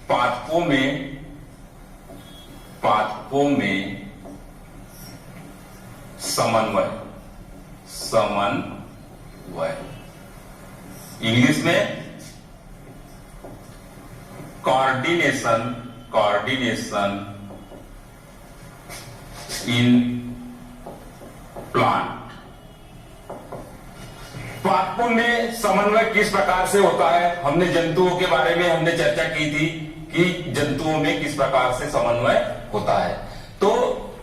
पादपों में समन्वय इंग्लिश में कोऑर्डिनेशन इन प्लांट। पादपों में समन्वय किस प्रकार से होता है? हमने जंतुओं के बारे में हमने चर्चा की थी कि जंतुओं में किस प्रकार से समन्वय होता है। तो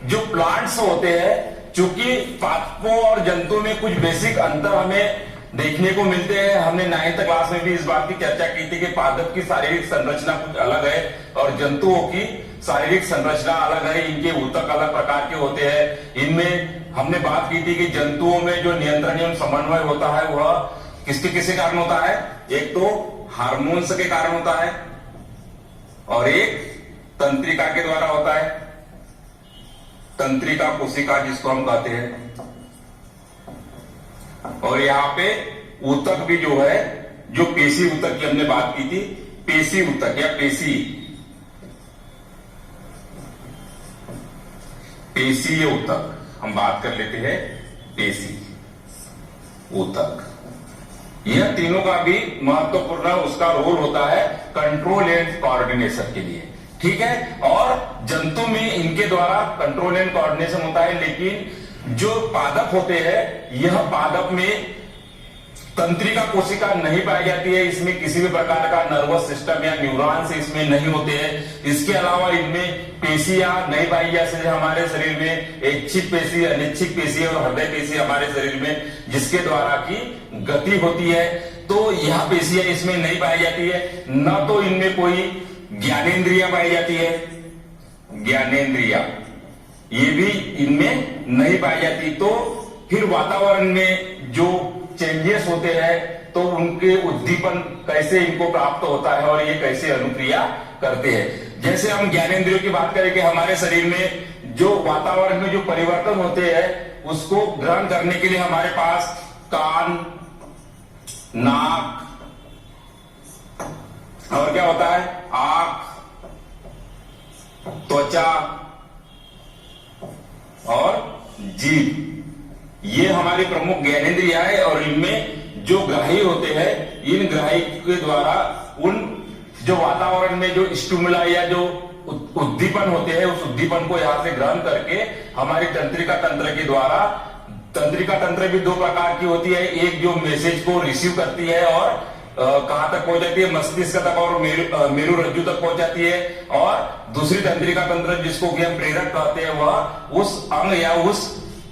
जो प्लांट्स होते हैं, चूंकि पादपों और जंतुओं में कुछ बेसिक अंतर हमें देखने को मिलते हैं। हमने 9th क्लास में भी इस बात की चर्चा की थी कि पादप की शारीरिक संरचना कुछ अलग है और जंतुओं की शारीरिक संरचना अलग है। इनके ऊतक अलग प्रकार के होते हैं। इनमें हमने बात की थी कि जंतुओं में जो नियंत्रण एवं समन्वय होता है वह किसके कारण होता है? एक तो हार्मोन्स के कारण होता है और एक तंत्रिका के द्वारा होता है। तंत्रिका कोशिका जिसको हम कहते हैं। और यहां पे ऊतक भी जो है, जो पेशी ऊतक की हमने बात की थी, पेशी ऊतक या पेशीय ऊतक हम बात कर लेते हैं। पेशी ऊतक, यह तीनों का भी महत्वपूर्ण उसका रोल होता है कंट्रोल एंड कोऑर्डिनेशन के लिए। ठीक है। और जंतु में इनके द्वारा कंट्रोल एंड कोऑर्डिनेशन होता है, लेकिन जो पादप होते हैं, यह पादप में तंत्रिका कोशिका नहीं पाई जाती है। इसमें किसी भी प्रकार का नर्वस सिस्टम या न्यूरॉन्स इसमें नहीं होते हैं। इसके अलावा इनमें पेशियां नहीं पाई जाती है हमारे शरीर में। ऐच्छिक पेशी, अनिच्छिक पेशी और हृदय पेशी हमारे शरीर में, जिसके द्वारा की गति होती है। तो यह पेशियां इसमें नहीं पाई जाती है। न तो इनमें कोई ज्ञानेंद्रिया पाई जाती है, ज्ञानेंद्रिया ये भी इनमें नहीं पाई जाती। तो फिर वातावरण में जो चेंजेस होते हैं, तो उनके उद्दीपन कैसे इनको प्राप्त होता है और ये कैसे अनुक्रिया करते हैं। जैसे हम ज्ञानेंद्रियों की बात करें कि हमारे शरीर में जो वातावरण में जो परिवर्तन होते हैं, उसको ग्रहण करने के लिए हमारे पास कान, नाक और क्या होता है, आंख, त्वचा और जीभ, ये हमारी प्रमुख ज्ञानेंद्रिया है। और इनमें जो ग्राही होते हैं, इन ग्राही के द्वारा उन जो वातावरण में जो स्टिमुला या जो उद्दीपन होते हैं, उस उद्दीपन को यहां से ग्रहण करके हमारी तंत्रिका तंत्र के द्वारा, तंत्रिका तंत्र भी दो प्रकार की होती है। एक जो मैसेज को रिसीव करती है और कहां तक पहुंच जाती है, मस्तिष्क तक और मेरु रज्जु तक पहुंच जाती है। और दूसरी तंत्रिका तंत्र जिसको कि हम प्रेरक कहते हैं, वह उस अंग या उस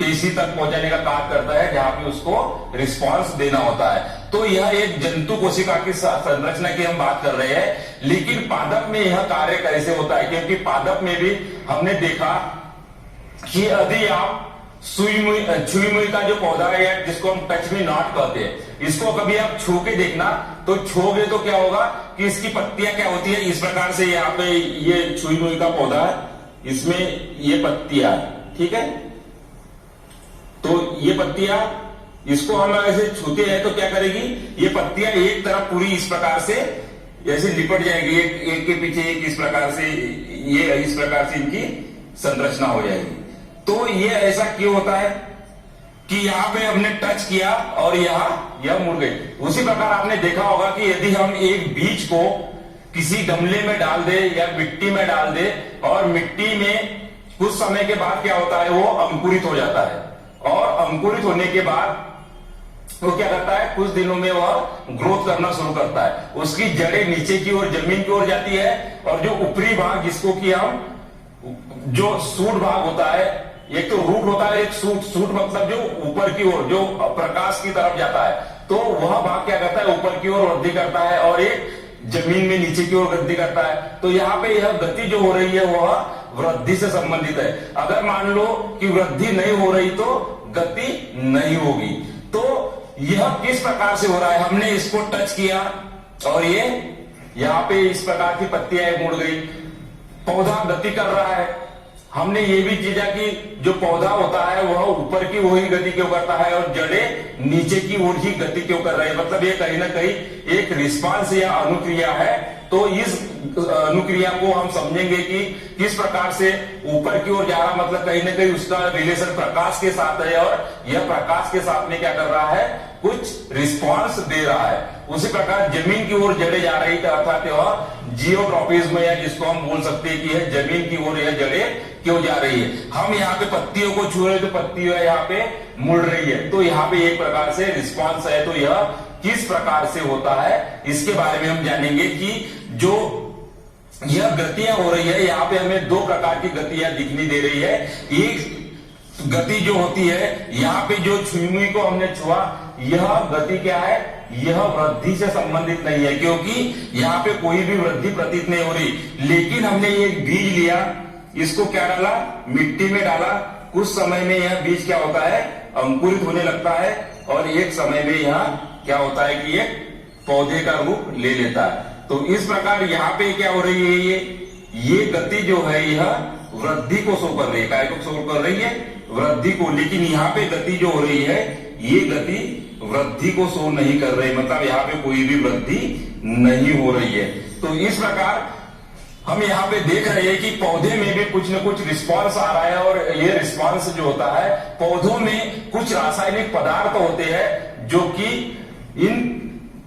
पेशी तक पहुंचाने का कार्य करता है जहां पे उसको रिस्पांस देना होता है। तो यह एक जंतु कोशिका की संरचना की हम बात कर रहे हैं। लेकिन पादप में यह कार्य कैसे होता है? क्योंकि पादप में भी हमने देखा कि यदि आप छुई मुई का जो पौधा है, या जिसको हम टच मी नॉट कहते हैं, इसको कभी आप छू के देखना, तो छूओगे तो क्या होगा कि इसकी पत्तियां क्या होती है, इस प्रकार से। यहाँ पे ये छुई मुई का पौधा है, इसमें ये पत्तियां, ठीक है। तो ये पत्तियां, इसको हम ऐसे छूते हैं तो क्या करेगी, ये पत्तियां एक तरफ पूरी इस प्रकार से ऐसे लिपट जाएगी, एक के पीछे एक, इस प्रकार से, ये इस प्रकार से इनकी संरचना हो जाएगी। तो ये ऐसा क्यों होता है कि यहाँ पे हमने टच किया और यह मुड़ गई। उसी प्रकार आपने देखा होगा कि यदि हम एक बीज को किसी गमले में डाल दे या मिट्टी में डाल दे, और मिट्टी में कुछ समय के बाद क्या होता है, वो अंकुरित हो जाता है। और अंकुरित होने के बाद वो क्या करता है, कुछ दिनों में वह ग्रोथ करना शुरू करता है। उसकी जड़ें नीचे की ओर, जमीन की ओर जाती है, और जो ऊपरी भाग, जिसको कि हम जो सूट भाग होता है, एक तो रूट होता है, एक सूट मतलब जो ऊपर की ओर, जो प्रकाश की तरफ जाता है, तो वह भाग क्या करता है, ऊपर की ओर वृद्धि करता है, और एक जमीन में नीचे की ओर वृद्धि करता है। तो यहाँ पे यह गति जो हो रही है वह वृद्धि से संबंधित है। अगर मान लो कि वृद्धि नहीं हो रही तो गति नहीं होगी। तो यह किस प्रकार से हो रहा है, हमने इसको टच किया और ये यहाँ पे इस प्रकार की पत्तियां मुड़ गई, पौधा गति कर रहा है, हमने ये भी चीजा कि जो पौधा होता है वह ऊपर की वही गति क्यों करता है और जड़ें नीचे की ओर ही गति क्यों कर रहे हैं, मतलब ये कहीं ना कहीं एक रिस्पांस या अनुक्रिया है। तो इस अनुक्रिया को हम समझेंगे कि किस प्रकार से ऊपर की ओर जा रहा, मतलब कहीं ना कहीं उसका रिलेशन प्रकाश के साथ है और यह प्रकाश के साथ में क्या कर रहा है, कुछ रिस्पांस दे रहा है। उसी प्रकार जमीन की ओर जड़ें जा रही है, अर्थात यह जियोट्रॉपिज्म या जिसको हम बोल सकते हैं कि यह जमीन की ओर यह जड़ें क्यों जा रही है। हम यहाँ पे पत्तियों को छू रहे तो पत्तियां यहाँ पे मुड़ रही है, तो यहाँ पे एक प्रकार से रिस्पांस है। तो यह किस प्रकार से होता है इसके बारे में हम जानेंगे कि जो यह गतियां हो रही है, यहाँ पे हमें दो प्रकार की गतियां दिखनी दे रही है। एक गति जो होती है यहाँ पे जो छुई को हमने छुआ, यह गति क्या है, यह वृद्धि से संबंधित नहीं है क्योंकि यहाँ पे कोई भी वृद्धि प्रतीत नहीं हो रही। लेकिन हमने ये बीज लिया, इसको क्या डाला, मिट्टी में डाला, कुछ समय में यह बीज क्या होता है, अंकुरित होने लगता है और एक समय में यह क्या होता है कि एक पौधे का रूप ले लेता है। तो इस प्रकार यहाँ पे क्या हो रही है, ये गति जो है यह वृद्धि को शो कर रही है, काय को शो कर रही है, वृद्धि को। लेकिन यहाँ पे गति जो हो रही है ये गति वृद्धि को शो नहीं कर रही, मतलब यहाँ पे कोई भी वृद्धि नहीं हो रही है। तो इस प्रकार हम यहाँ पे देख रहे हैं कि पौधे में भी कुछ न कुछ रिस्पांस आ रहा है और ये रिस्पांस जो होता है, पौधों में कुछ रासायनिक पदार्थ होते हैं जो कि इन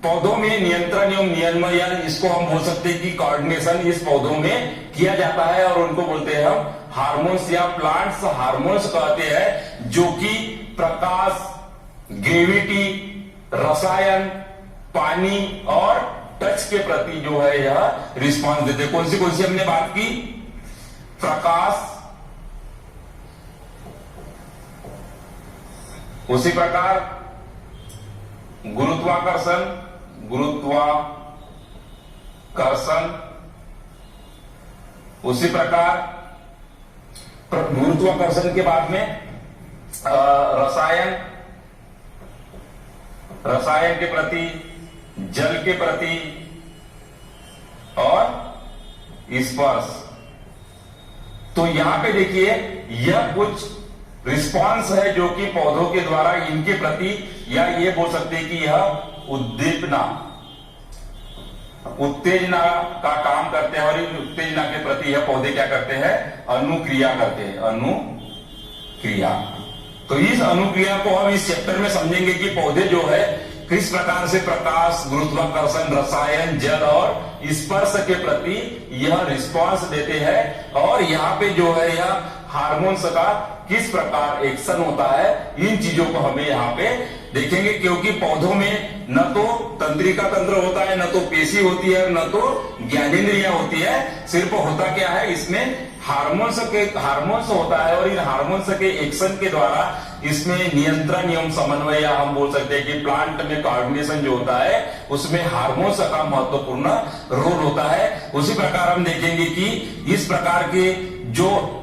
पौधों में नियंत्रण एवं नियमन या इसको हम बोल सकते हैं कि कोऑर्डिनेशन इस पौधों में किया जाता है और उनको बोलते हैं हम हार्मोन्स या प्लांट्स हार्मोन्स कहते हैं, जो कि प्रकाश, ग्रेविटी, रसायन, पानी और टच के प्रति जो है यह रिस्पांस देते हैं। कौन सी हमने बात की, प्रकाश, उसी प्रकार गुरुत्वाकर्षण, उसी प्रकार गुरुत्वाकर्षण के बाद में रसायन के प्रति, जल के प्रति और स्पर्श। तो यहां पे देखिए यह कुछ रिस्पांस है जो कि पौधों के द्वारा इनके प्रति, या ये बोल सकते हैं कि यह उत्तेजना का काम करते हैं और इन उत्तेजना के प्रति यह पौधे क्या करते हैं, अनुक्रिया करते हैं, अनुक्रिया। तो इस अनुक्रिया को हम इस चैप्टर में समझेंगे कि पौधे जो है किस प्रकार से प्रकाश, गुरुत्वाकर्षण, रसायन, जल और स्पर्श के प्रति यह रिस्पांस देते हैं और यहाँ पे जो है यह हार्मोन्स का किस प्रकार एक्शन होता है, इन चीजों को हमें यहाँ पे देखेंगे। क्योंकि पौधों में न तो तंत्रिका तंत्र होता है, न तो पेशी होती है, न तो ज्ञानेंद्रिया होती है, सिर्फ होता क्या है, इसमें हार्मोन्स होता है और इन हार्मोन्स के एक्शन के द्वारा इसमें नियंत्रण एवं समन्वय, या हम बोल सकते हैं कि प्लांट में कोऑर्डिनेशन जो होता है उसमें हार्मोन्स का महत्वपूर्ण रोल होता है। उसी प्रकार हम देखेंगे कि इस प्रकार के जो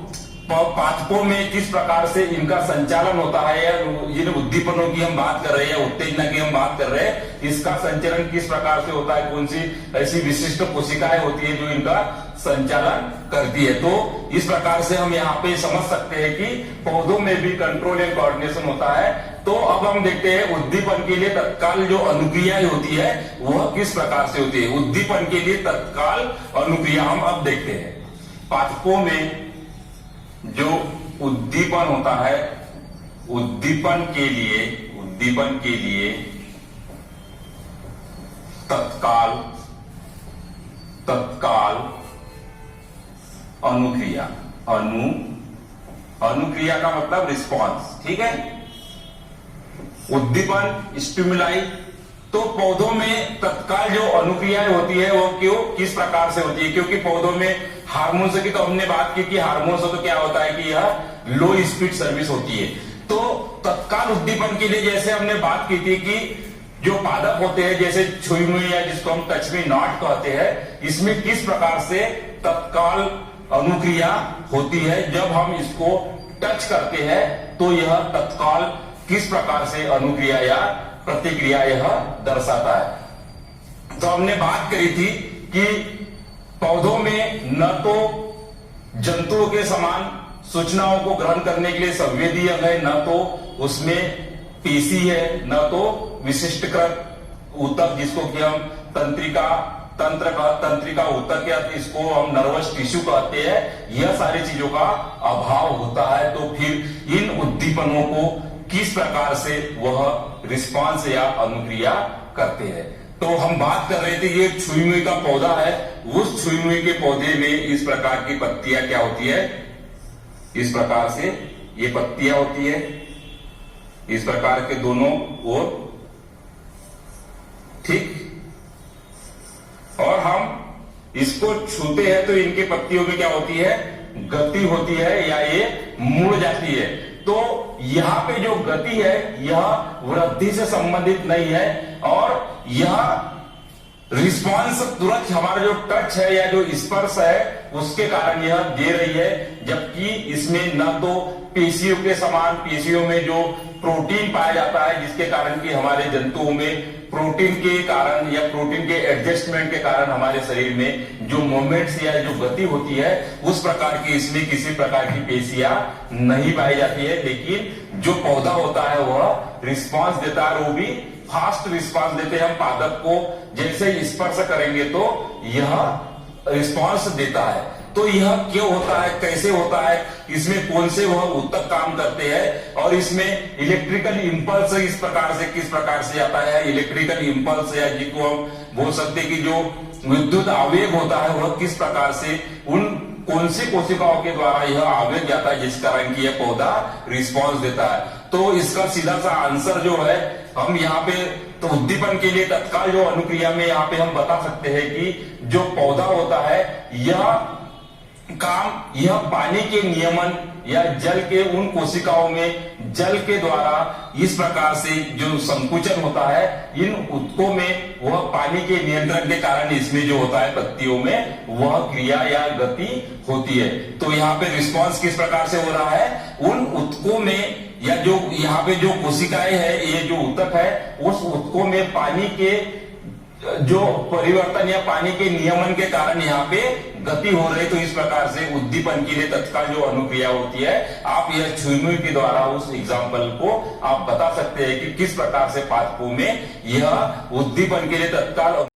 पाचकों में किस प्रकार से इनका संचालन होता है, या जिन उद्दीपनों की हम बात कर रहे हैं, उत्तेजना की हम बात कर रहे हैं, इसका संचरण किस प्रकार से होता है, कौन सी ऐसी विशिष्ट कोशिकाएं होती है जो इनका संचालन करती है। तो इस प्रकार से हम यहाँ पे समझ सकते हैं कि पौधों में भी कंट्रोल एंड कोऑर्डिनेशन होता है। तो अब हम देखते हैं उद्दीपन के लिए तत्काल जो अनुक्रियाएं होती है वह किस प्रकार से होती है। उद्दीपन के लिए तत्काल अनुक्रिया हम अब देखते हैं। पाचकों में जो उद्दीपन होता है, उद्दीपन के लिए तत्काल अनुक्रिया, अनुक्रिया का मतलब रिस्पांस, ठीक है। उद्दीपन, स्टिमुलाई, तो पौधों में तत्काल जो अनुक्रियाएं होती है वो क्यों, किस प्रकार से होती है, क्योंकि पौधों में हार्मोन्स की तो हमने बात की कि हार्मोन्स तो क्या होता है कि यह लो स्पीड सर्विस होती है। तो तत्काल उद्दीपन के लिए जैसे हमने बात की थी कि जो पादप होते हैं जैसे छुई मुई या जिसको हम टच मी नॉट कहते हैं, इसमें किस प्रकार से तत्काल अनुक्रिया होती है। जब हम इसको टच करते हैं तो यह तत्काल किस प्रकार से अनुक्रिया या प्रतिक्रिया यह दर्शाता है। तो हमने बात करी थी कि पौधों में न तो जंतुओं के समान सूचनाओं को ग्रहण करने के लिए संवेदी अंग है, न तो उसमें पेशी है, न तो विशिष्टकृत ऊतक जिसको कि हम तंत्रिका ऊतक या इसको हम नर्वस टिश्यू कहते हैं, यह सारी चीजों का अभाव होता है। तो फिर इन उद्दीपनों को किस प्रकार से वह रिस्पांस या अनुक्रिया करते हैं। तो हम बात कर रहे थे ये छुई मुई का पौधा है, उस छुई मुई के पौधे में इस प्रकार की पत्तियां क्या होती है, इस प्रकार से ये पत्तियां होती है, इस प्रकार के दोनों ओर, ठीक। और हम इसको छूते हैं तो इनके पत्तियों में क्या होती है, गति होती है या ये मुड़ जाती है। तो यहां पे जो गति है यह वृद्धि से संबंधित नहीं है और यह रिस्पांस तुरंत हमारा जो टच है या जो स्पर्श है उसके कारण यह दे रही है, जबकि इसमें न तो पेशियों के समान पेशियों में जो प्रोटीन पाया जाता है जिसके कारण कि हमारे जंतुओं में प्रोटीन के कारण या प्रोटीन के एडजस्टमेंट के कारण हमारे शरीर में जो मूवमेंट्स या जो गति होती है उस प्रकार की इसमें किसी प्रकार की पेशियां नहीं पाई जाती है। लेकिन जो पौधा होता है वह रिस्पांस देता है, वो भी फास्ट रिस्पांस देते हैं। हम पादप को जैसे ही स्पर्श करेंगे तो यह रिस्पांस देता है। तो यह क्यों होता है, कैसे होता है, इसमें कौन से वह ऊतक काम करते हैं और इसमें इलेक्ट्रिकल इंपल्स इस प्रकार से किस प्रकार से आता है, इलेक्ट्रिकल इंपल्स या जिसको हम बोल सकते हैं कि जो विद्युत आवेग होता है वह किस प्रकार से उन कौन सी कोशिकाओं के द्वारा यह आवेग जाता है जिस कारण की यह पौधा रिस्पांस देता है। तो इसका सीधा सा आंसर जो है हम यहाँ पे तो उद्दीपन के लिए तत्काल जो अनुक्रिया में यहाँ पे हम बता सकते हैं कि जो पौधा होता है यह पानी के नियमन या जल के उन कोशिकाओं में जल के द्वारा इस प्रकार से जो संकुचन होता है इन ऊतकों में वह पानी के नियंत्रण के कारण इसमें जो होता है पत्तियों में वह क्रिया या गति होती है। तो यहाँ पे रिस्पांस किस प्रकार से हो रहा है, उन ऊतकों में या जो यहाँ पे जो कोशिकाएं है ये जो ऊतक है उस ऊतकों में पानी के जो परिवर्तन या पानी के नियमन के कारण यहाँ पे गति हो रही। तो इस प्रकार से उद्दीपन के लिए तत्काल जो अनुक्रिया होती है आप यह छुई मुई के द्वारा उस एग्जाम्पल को आप बता सकते हैं कि किस प्रकार से पादपों में यह उद्दीपन के लिए तत्काल